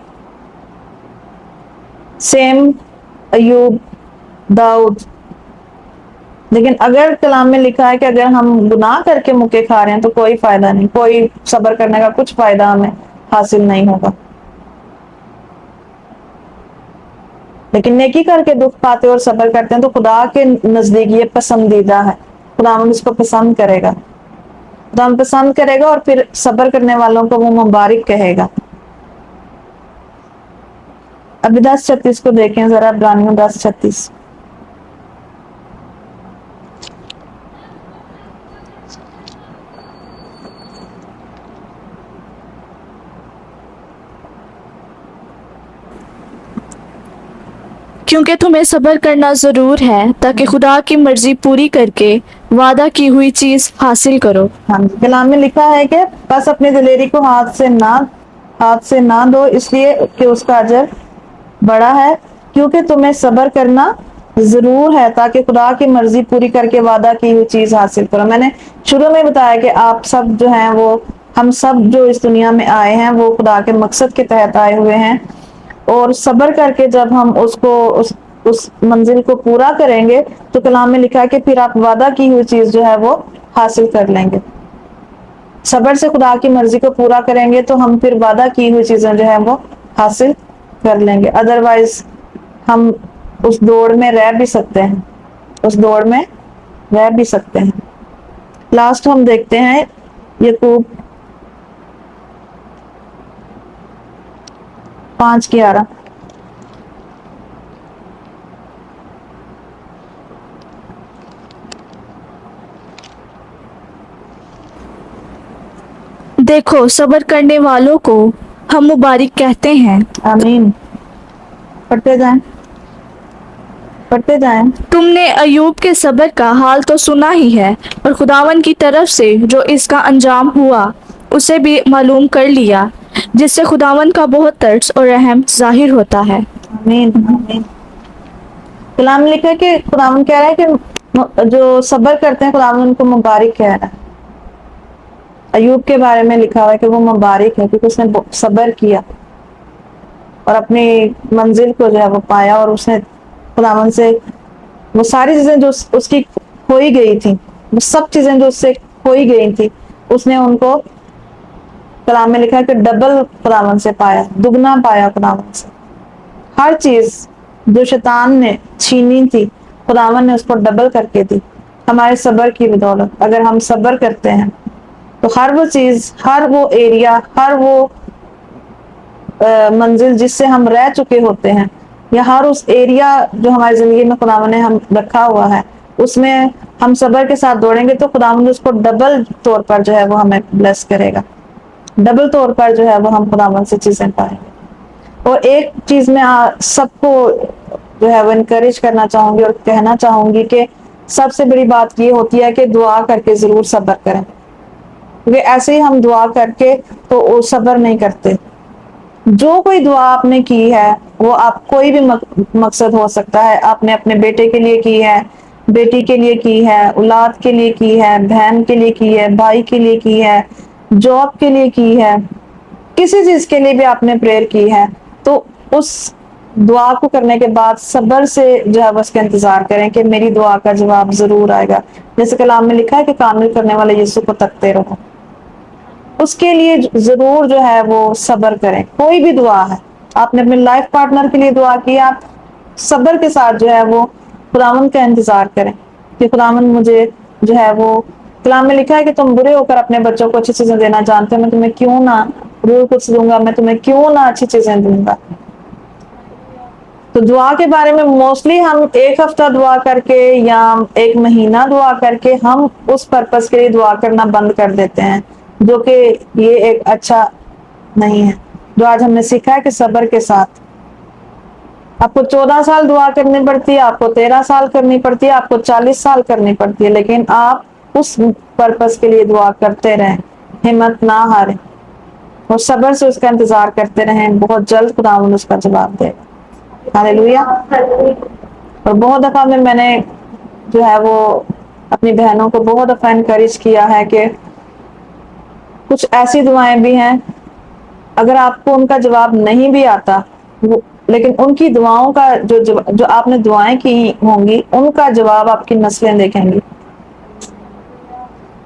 سیم ایوب, داؤد. لیکن اگر کلام میں لکھا ہے کہ اگر ہم گناہ کر کے مکے کھا رہے ہیں تو کوئی فائدہ نہیں, کوئی صبر کرنے کا کچھ فائدہ ہمیں حاصل نہیں ہوگا. لیکن نیکی کر کے دکھ پاتے اور صبر کرتے ہیں تو خدا کے نزدیک یہ پسندیدہ ہے. خدا اس کو پسند کرے گا, خدا پسند کرے گا اور پھر صبر کرنے والوں کو وہ مبارک کہے گا. ابھی 10:36 کو دیکھیں ذرا, عبرانیوں 10:36. کیونکہ تمہیں صبر کرنا ضرور ہے تاکہ خدا کی مرضی پوری کر کے وعدہ کی ہوئی چیز حاصل کرو. ہاں جی. کلام میں لکھا ہے کہ بس اپنی دلیری کو ہاتھ سے نہ دو اس لیے کہ اس کا اجر بڑا ہے, کیونکہ تمہیں صبر کرنا ضرور ہے تاکہ خدا کی مرضی پوری کر کے وعدہ کی ہوئی چیز حاصل کرو. میں نے شروع میں بتایا کہ آپ سب جو ہیں وہ ہم سب جو اس دنیا میں آئے ہیں وہ خدا کے مقصد کے تحت آئے ہوئے ہیں, اور صبر کر کے جب ہم اس منزل کو پورا کریں گے تو کلام میں لکھا ہے کہ پھر آپ وعدہ کی ہوئی چیز جو ہے وہ حاصل کر لیں گے. صبر سے خدا کی مرضی کو پورا کریں گے تو ہم پھر وعدہ کی ہوئی چیزیں جو ہے وہ حاصل کر لیں گے. ادروائز ہم اس دوڑ میں رہ بھی سکتے ہیں, اس دوڑ میں رہ بھی سکتے ہیں. لاسٹ ہم دیکھتے ہیں یعقوب 5:11. دیکھو صبر کرنے والوں کو ہم مبارک کہتے ہیں. آمین. پڑھتے جائیں. تم نے ایوب کے صبر کا حال تو سنا ہی ہے, اور خداوند کی طرف سے جو اس کا انجام ہوا اسے بھی معلوم کر لیا, جس سے خداوند کا بہت ترس اور رحم ظاہر ہوتا ہے. آمین. آمین. کلام میں لکھا ہے کہ خداوند کہہ رہا ہے کہ جو صبر کرتے ہیں خداوند ان کو مبارک کہہ رہا ہے. ایوب کے بارے میں لکھا ہوا ہے کہ وہ مبارک ہے کیونکہ اس نے صبر کیا اور اپنی منزل کو جو ہے وہ پایا, اور اس نے خداوند سے وہ ساری چیزیں جو اس کی کھوئی گئی تھی, وہ سب چیزیں جو اس سے کھوئی گئی تھی اس نے ان کو کلام میں لکھا ہے کہ ڈبل خداوند سے پایا، دگنا پایا خداوند سے۔ ہر چیز جو شیطان نے چھینی تھی خداوند نے اس کو ڈبل کر کے دی ہمارے صبر کی بدولت۔ اگر ہم صبر کرتے ہیں تو ہر وہ چیز، ہر وہ ایریا، ہر وہ منزل جس سے ہم رہ چکے ہوتے ہیں، یا ہر اس ایریا جو ہماری زندگی میں خداوند نے ہم رکھا ہوا ہے، اس میں ہم صبر کے ساتھ دوڑیں گے تو خداوند اس کو ڈبل طور پر جو ہے وہ ہمیں بلیس کرے گا، ڈبل طور پر جو ہے وہ ہم خداوند سے چیزیں پائیں گے۔ اور ایک چیز میں سب کو جو ہے وہ انکریج کرنا چاہوں گی اور کہنا چاہوں گی کہ سب سے بڑی بات یہ ہوتی ہے کہ دعا کر کے ضرور صبر کریں، کیونکہ ایسے ہی ہم دعا کر کے تو صبر نہیں کرتے۔ جو کوئی دعا آپ نے کی ہے وہ آپ کوئی بھی مقصد ہو سکتا ہے، آپ نے اپنے بیٹے کے لیے کی ہے، بیٹی کے لیے کی ہے، اولاد کے لیے کی ہے، بہن کے لیے کی ہے، بھائی کے لیے کی ہے، جاب کے لیے کی ہے، کسی چیز کے لیے بھی آپ نے پریئر کی ہے، تو اس دعا کو کرنے کے بعد صبر سے جو ہے اس کا انتظار کریں کہ میری دعا کا جواب ضرور آئے گا۔ جیسے کلام میں لکھا ہے کہ کامل کرنے والے یسوع کو تکتے رہو، اس کے لیے ضرور جو ہے وہ صبر کریں۔ کوئی بھی دعا ہے، آپ نے اپنے لائف پارٹنر کے لیے دعا کی، آپ صبر کے ساتھ جو ہے وہ خداوند کا انتظار کریں کہ خداوند مجھے جو ہے وہ، کلام میں لکھا ہے کہ تم برے ہو کر اپنے بچوں کو اچھی چیزیں دینا جانتے ہو، میں تمہیں کیوں نہ روح کچھ دوں گا، میں تمہیں کیوں نہ اچھی چیزیں دوں گا۔ تو دعا کے بارے میں موسٹلی ہم ایک ہفتہ دعا کر کے یا ایک مہینہ دعا کر کے ہم اس پرپس کے لیے دعا کرنا بند کر دیتے ہیں، جو کہ یہ ایک اچھا نہیں ہے۔ جو آج ہم نے سیکھا ہے کہ صبر کے ساتھ آپ کو 14 سال دعا کرنی پڑتی ہے، آپ کو 13 سال کرنی پڑتی ہے، آپ کو 40 سال کرنی پڑتی ہے، لیکن آپ اس پرپس کے لیے دعا کرتے رہیں، ہمت نہ ہاریں اور صبر سے اس کا انتظار کرتے رہیں، بہت جلد خداوند اس کا جواب دے گا۔ ہاللویا۔ اور بہت دفعہ میں نے جو ہے وہ اپنی بہنوں کو بہت دفعہ انکریج کیا ہے کہ کچھ ایسی دعائیں بھی ہیں اگر آپ کو ان کا جواب نہیں بھی آتا، لیکن ان کی دعاؤں کا جو آپ نے دعائیں کی ہوں گی ان کا جواب آپ کی نسلیں دیکھیں گی۔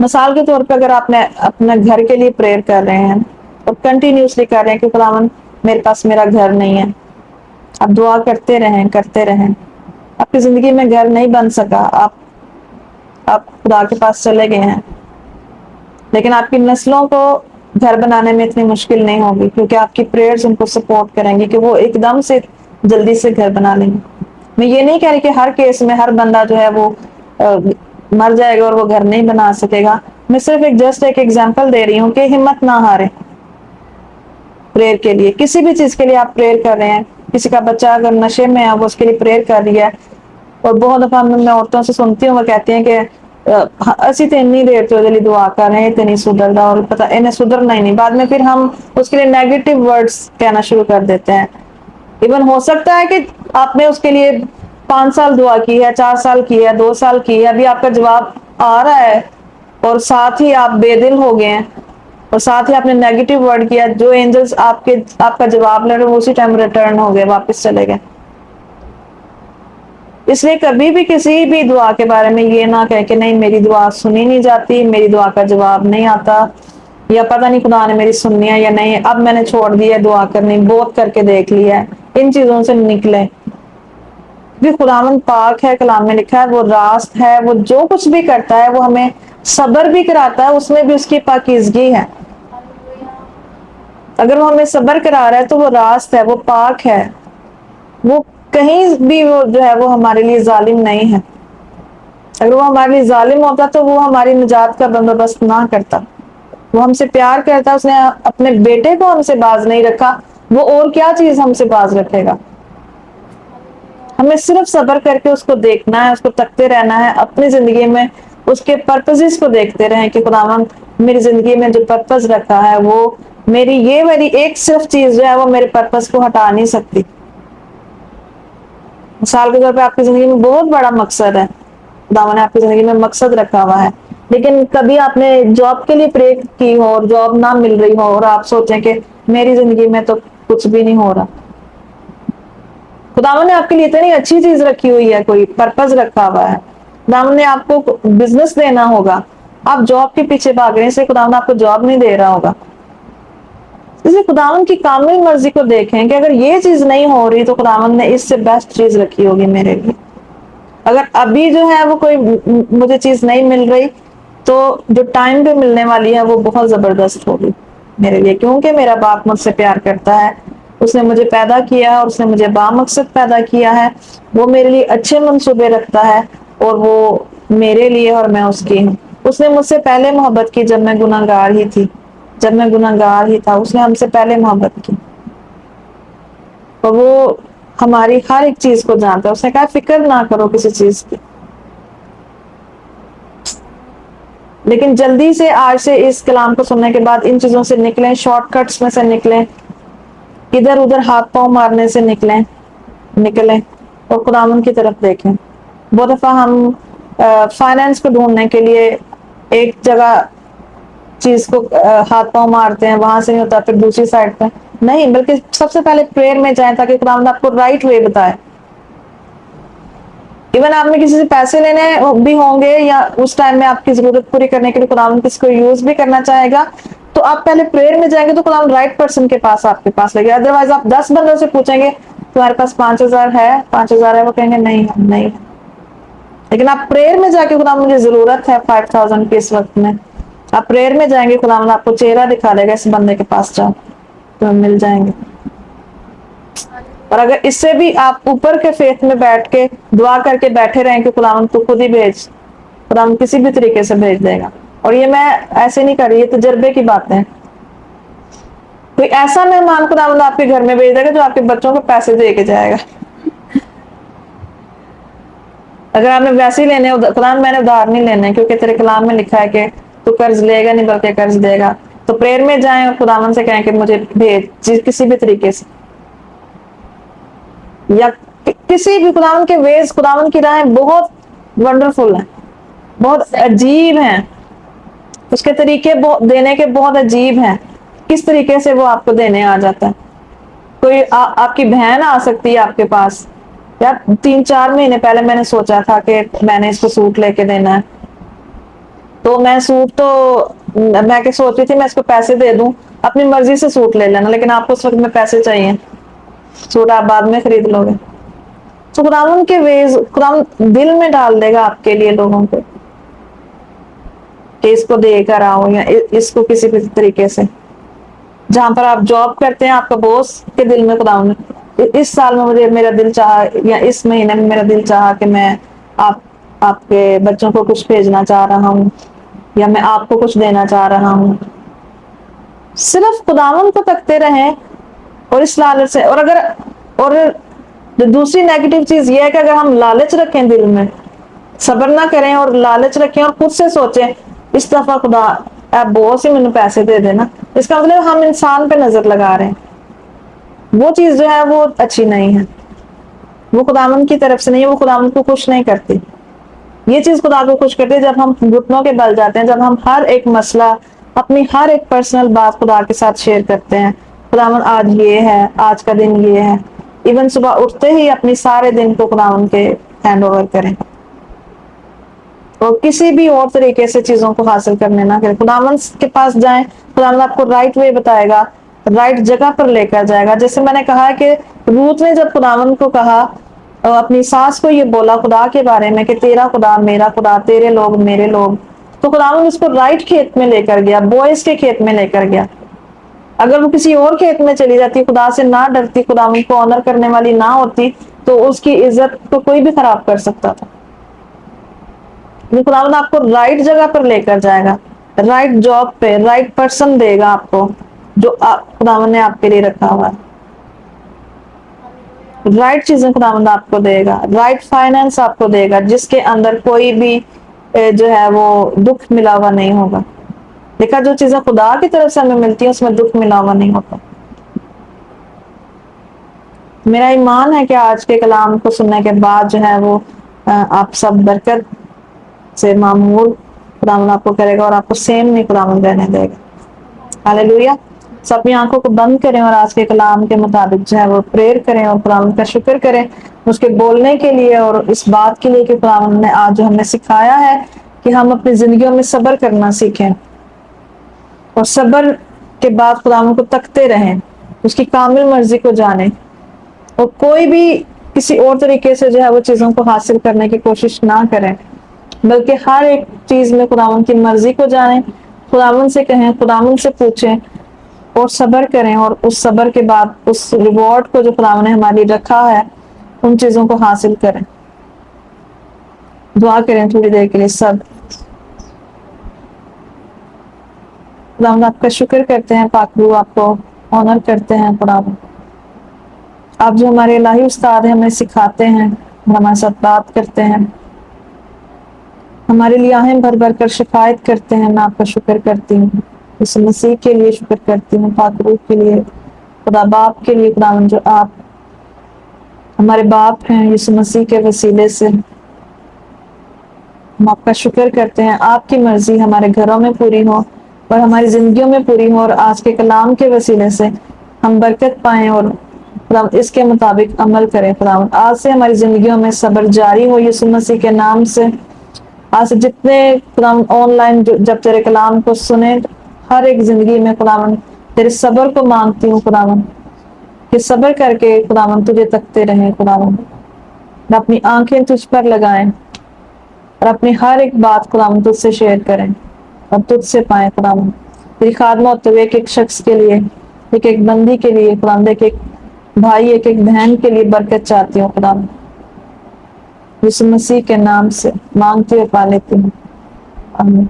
مثال کے طور پہ اگر آپ نے اپنے گھر کے لیے پریئر کر رہے ہیں اور کنٹینیوسلی کر رہے ہیں کہ خداوند میرے پاس میرا گھر نہیں ہے، آپ دعا کرتے رہیں کرتے رہیں، آپ کی زندگی میں گھر نہیں بن سکا، آپ خدا کے پاس چلے گئے ہیں، لیکن آپ کی نسلوں کو گھر بنانے میں اتنی مشکل نہیں ہوگی کیونکہ آپ کی پریئرز ان کو سپورٹ کریں گی کہ وہ ایک دم سے جلدی سے گھر بنا لیں گے۔ میں یہ نہیں کہہ رہی کہ ہر کیس میں ہر بندہ جو ہے وہ مر جائے گا اور وہ گھر نہیں بنا سکے گا، میں صرف ایک ایگزامپل دے رہی ہوں کہ ہمت نہ ہارے پریئر کے لیے۔ کسی بھی چیز کے لیے آپ پریئر کر رہے ہیں، کسی کا بچہ اگر نشے میں ہے وہ اس کے لیے پریئر کر رہی ہے، اور بہت دفعہ میں عورتوں سے سنتی ہوں وہ کہتی ہیں کہ اسی تو اتنی دیر تو دعا کر رہے ہیں تو نہیں سدھر رہا، اور پتہ انہیں سدھرنا ہی نہیں، بعد میں پھر ہم اس کے لیے نیگیٹو ورڈز کہنا شروع کر دیتے ہیں۔ ایون ہو سکتا ہے کہ آپ نے اس کے لیے 5 سال دعا کی ہے، 4 سال کی ہے، 2 سال کی ہے، ابھی آپ کا جواب آ رہا ہے اور ساتھ ہی آپ بے دل ہو گئے ہیں اور ساتھ ہی آپ نے نیگیٹو ورڈ کیا، جو اینجلز آپ کا جواب لے رہے وہ اسی ٹائم ریٹرن ہو گئے، واپس چلے گئے۔ اس لیے کبھی بھی کسی بھی دعا کے بارے میں یہ نہ کہے کہ نہیں میری دعا سنی نہیں جاتی، میری دعا کا جواب نہیں آتا، یا پتہ نہیں خدا نے میری سننی ہے یا نہیں، اب میں نے چھوڑ دی ہے دعا کرنی، بہت کر کے دیکھ لیا ہے۔ ان چیزوں سے نکلیں، کیونکہ خداوند پاک ہے، کلام میں لکھا ہے وہ راست ہے، وہ جو کچھ بھی کرتا ہے وہ ہمیں صبر بھی کراتا ہے، اس میں بھی اس کی پاکیزگی ہے۔ اگر وہ ہمیں صبر کرا رہا ہے تو وہ راست ہے، وہ پاک ہے، وہ کہیں بھی وہ جو ہے وہ ہمارے لیے ظالم نہیں ہے۔ اگر وہ ہمارے لیے ظالم ہوتا تو وہ ہماری نجات کا بندوبست نہ کرتا۔ وہ ہم سے پیار کرتا، اس نے اپنے بیٹے کو ہم سے باز نہیں رکھا، وہ اور کیا چیز ہم سے باز رکھے گا۔ ہمیں صرف صبر کر کے اس کو دیکھنا ہے، اس کو تکتے رہنا ہے، اپنی زندگی میں اس کے پرپزز کو دیکھتے رہیں کہ خداوند میری زندگی میں جو پرپز رکھا ہے وہ میری ایک صرف چیز جو ہے وہ میرے پرپز کو ہٹا نہیں سکتی۔ مثال کے طور پہ آپ کی زندگی میں بہت بڑا مقصد ہے، خداوند نے آپ کی زندگی میں مقصد رکھا ہوا ہے، لیکن کبھی آپ نے جاب کے لیے پریئر کی ہو اور جاب نہ مل رہی ہو اور آپ سوچیں کہ میری زندگی میں تو کچھ بھی نہیں ہو رہا۔ خداوند نے آپ کے لیے اتنی اچھی چیز رکھی ہوئی ہے، کوئی پرپز رکھا ہوا ہے، خداوند نے آپ کو بزنس دینا ہوگا، آپ جاب کے پیچھے بھاگ رہے ہیں، اس سے خداوند آپ کو جاب نہیں دے رہا ہوگا۔ اس لیے خداوند کی کامل مرضی کو دیکھیں کہ اگر یہ چیز نہیں ہو رہی تو خداوند نے اس سے بیسٹ چیز رکھی ہوگی میرے لیے. اگر ابھی جو ہے وہ کوئی مجھے چیز نہیں مل رہی تو جو ٹائم پہ ملنے والی ہے وہ بہت زبردست ہوگی میرے لیے, کیونکہ میرا باپ مجھ سے پیار کرتا ہے, اس نے مجھے پیدا کیا اور اس نے مجھے بامقصد پیدا کیا ہے, وہ میرے لیے اچھے منصوبے رکھتا ہے اور وہ میرے لیے اور میں اس کی ہوں. اس نے مجھ سے پہلے محبت کی جب میں گناہ گار ہی تھی, جب میں گناہ گار ہی تھا اس نے ہم سے پہلے محبت کی, اور وہ ہماری ہر ایک چیز کو جانتا ہے. اس نے کہا فکر نہ کرو کسی چیز کی. لیکن جلدی سے آج سے اس کلام کو سننے کے بعد ان چیزوں سے نکلیں, شارٹ کٹس میں سے نکلیں, ادھر ادھر ہاتھ پاؤں مارنے سے نکلیں اور خداوند کی طرف دیکھیں. بہت دفعہ ہم فائنینس کو ڈھونڈنے کے لیے ایک جگہ چیز کو ہاتھ پاؤں مارتے ہیں, وہاں سے نہیں ہوتا پھر دوسری سائڈ پہ نہیں, بلکہ سب سے پہلے پریئر میں جائیں تاکہ خداوند آپ کو رائٹ وے بتائے. ایون آپ نے کسی سے پیسے لینے بھی ہوں گے یا اس ٹائم میں آپ کی ضرورت پوری کرنے کے لیے خداوند کسی کو یوز بھی کرنا چاہے گا, تو آپ پہلے پریئر میں جائیں گے تو خداوند رائٹ پرسن کے پاس آپ کے پاس لے گا. ادروائز آپ 10 بندوں سے پوچھیں گے تمہارے پاس 5,000 ہے, 5,000 ہے, وہ کہیں گے نہیں. لیکن آپ پریئر میں جا کے خداوند مجھے ضرورت ہے 5,000 کی اس وقت میں, آپ پریئر میں جائیں گے خداوند آپ کو چہرہ دکھا دے گا اس بندے کے پاس جاؤ تو مل جائیں گے. اور اگر اس سے بھی آپ اوپر کے فیتھ میں بیٹھ کے دعا کر کے بیٹھے رہیں کہ خداوند تو خود ہی بھیج, خداوند کسی بھی طریقے سے بھیج دے گا. اور یہ میں ایسے نہیں کر رہی, یہ تجربے کی باتیں ہیں. کوئی ایسا مہمان خداوند آپ کے گھر میں بھیج دے گا جو آپ کے بچوں کو پیسے دے کے جائے گا. اگر آپ نے ویسے ہی لینے خداوند میں نے ادھار نہیں لینے کیونکہ تیرے کلام میں لکھا ہے کہ تو قرض لے گا نہیں بلکہ قرض دے گا, تو پریئر میں جائیں اور خداوند سے کہیں کہ مجھے بھیج کسی بھی طریقے سے, یا کسی بھی خداوند کے ویز, خداوند کی راہیں بہت ونڈرفل ہیں, بہت عجیب ہیں, اس کے طریقے دینے کے بہت عجیب ہیں. کس طریقے سے وہ آپ کو دینے آ جاتا ہے. کوئی آپ کی بہن آ سکتی ہے آپ کے پاس, یا 3-4 مہینے پہلے میں نے سوچا تھا کہ میں نے اس کو سوٹ لے کے دینا ہے, تو میں سوٹ تو میں کہ سوچ رہی تھی میں اس کو پیسے دے دوں, اپنی مرضی سے سوٹ لے لینا, لیکن آپ کو اس وقت میں پیسے چاہیے, سوٹ آپ بعد میں خرید لو گے. تو خداوند کے ویز خداوند دل میں ڈال دے گا آپ کے لیے لوگوں کو کہ اس کو دے کر آؤ, یا اس کو کسی بھی طریقے سے. جہاں پر آپ جاب کرتے ہیں آپ کا باس کے دل میں خداوند اس سال میں مجھے میرا دل چاہا, یا اس مہینے میں میرا دل چاہا کہ میں آپ کے بچوں کو کچھ بھیجنا چاہ رہا ہوں, یا میں آپ کو کچھ دینا چاہ رہا ہوں. صرف خداوند کو تکتے رہیں اور اس لالچ سے. اور دوسری نیگیٹو چیز یہ ہے کہ اگر ہم لالچ رکھیں دل میں, صبر نہ کریں اور لالچ رکھیں اور خود سے سوچیں اس دفعہ خدا آپ بہت سے مجھے پیسے دے دینا, اس کا مطلب ہم انسان پہ نظر لگا رہے ہیں. وہ چیز جو ہے وہ اچھی نہیں ہے, وہ خداوند کی طرف سے نہیں ہے, وہ خداوند کو خوش نہیں کرتی. یہ چیز خدا کو خوش کرتی ہے جب ہم گھٹنوں کے بل جاتے ہیں, جب ہم ہر ایک مسئلہ, اپنی ہر ایک پرسنل بات خدا کے ساتھ شیئر کرتے ہیں. خداوند آج یہ ہے, آج کا دن یہ ہے, ایون صبح اٹھتے ہی اپنی سارے دن کو خداوند کے ہینڈ اوور کریں, اور کسی بھی اور طریقے سے چیزوں کو حاصل کرنے نہ کریں. خداوند کے پاس جائیں, خداوند آپ کو رائٹ وے بتائے گا, رائٹ جگہ پر لے کر جائے گا. جیسے میں نے کہا کہ روت نے جب خداوند کو کہا, اپنی ساس کو یہ بولا خدا کے بارے میں کہ تیرا خدا میرا خدا, تیرے لوگ میرے لوگ, تو خداوند اس کو رائٹ کھیت میں لے کر گیا, بوئز کے کھیت میں لے کر گیا. اگر وہ کسی اور کھیت میں چلی جاتی, خدا سے نہ ڈرتی, خداوند کو آنر کرنے والی نہ ہوتی, تو اس کی عزت کو کوئی بھی خراب کر سکتا تھا. خداوند آپ کو رائٹ جگہ پر لے کر جائے گا, رائٹ جاب پہ, رائٹ پرسن دے گا آپ کو جو خداوند نے آپ کے لیے رکھا ہوا ہے. رائٹ چیزیں خداوند آپ کو دے گا, رائٹ فائنینس آپ کو دے گا, جس کے اندر کوئی بھی جو ہے وہ دکھ ملا ہوا نہیں ہوگا. دیکھا جو چیزیں خدا کی طرف سے ہمیں ملتی ہیں اس میں دکھ ملا ہوا نہیں ہوتا. میرا ایمان ہے کہ آج کے کلام کو سننے کے بعد جو ہے وہ آپ سب برکت سے معمول خداوند آپ کو کرے گا, اور آپ کو سیم نہیں خداوند رہنے دے گا. ہاللیلویا. سب اپنی آنکھوں کو بند کریں اور آج کے کلام کے مطابق جو ہے وہ پریئر کریں اور خداوند کا شکر کریں اس کے بولنے کے لیے, اور اس بات کے لیے کہ خداوند نے آج جو ہمیں سکھایا ہے کہ ہم اپنی زندگیوں میں صبر کرنا سیکھیں, اور صبر کے بعد خداوند کو تکتے رہیں، اس کی کامل مرضی کو جانیں، اور کوئی بھی کسی اور طریقے سے جو ہے وہ چیزوں کو حاصل کرنے کی کوشش نہ کریں، بلکہ ہر ایک چیز میں خداوند کی مرضی کو جانیں، خداوند سے کہیں، خداوند سے پوچھیں، اور صبر کریں، اور اس صبر کے بعد اس ریوارڈ کو جو خداوند نے ہمارے لیے رکھا ہے ان چیزوں کو حاصل کریں۔ دعا کریں تھوڑی دیر کے لیے سب۔ خداوند آپ کا شکر کرتے ہیں، پاک روح آپ کو آنر کرتے ہیں۔ خداوند آپ جو ہمارے الہی استاد ہیں، ہمیں سکھاتے ہیں، ہمارے ساتھ بات کرتے ہیں، ہمارے لیے آہیں بھر بھر کر شفاعت کرتے ہیں۔ میں آپ کا شکر کرتی ہوں، اس مسیح کے لیے شکر کرتی ہوں، پاک روح کے لیے، خدا باپ کے لیے خداوند جو آپ ہمارے باپ ہیں، یسوع مسیح کے وسیلے سے ہم آپ کا شکر کرتے ہیں۔ آپ کی مرضی ہمارے گھروں میں پوری ہو اور ہماری زندگیوں میں پوری ہو، اور آج کے کلام کے وسیلے سے ہم برکت پائیں اور خداوند اس کے مطابق عمل کریں۔ خداوند آج سے ہماری زندگیوں میں صبر جاری ہو یسوع مسیح کے نام سے۔ آج سے جتنے خداوند آن لائن جب تیرے کلام کو سنیں، ہر ایک زندگی میں خداوند تیرے صبر کو مانگتی ہوں خداوند، کہ صبر کر کے خداوند تجھے تکتے رہیں خداوند، اپنی آنکھیں تجھ پر لگائیں اور اپنی ہر ایک بات خداوند تجھ سے شیئر کریں اور تجھ سے پائیں خداوند۔ تیری خادمہ ہوتے ہوئے ایک ایک شخص کے لیے، ایک ایک بندی کے لیے خداوند، ایک ایک بھائی، ایک ایک بہن کے لیے برکت چاہتی ہوں خداوند، یسوع مسیح کے نام سے مانگتی اور پا لیتی ہوں، آمین۔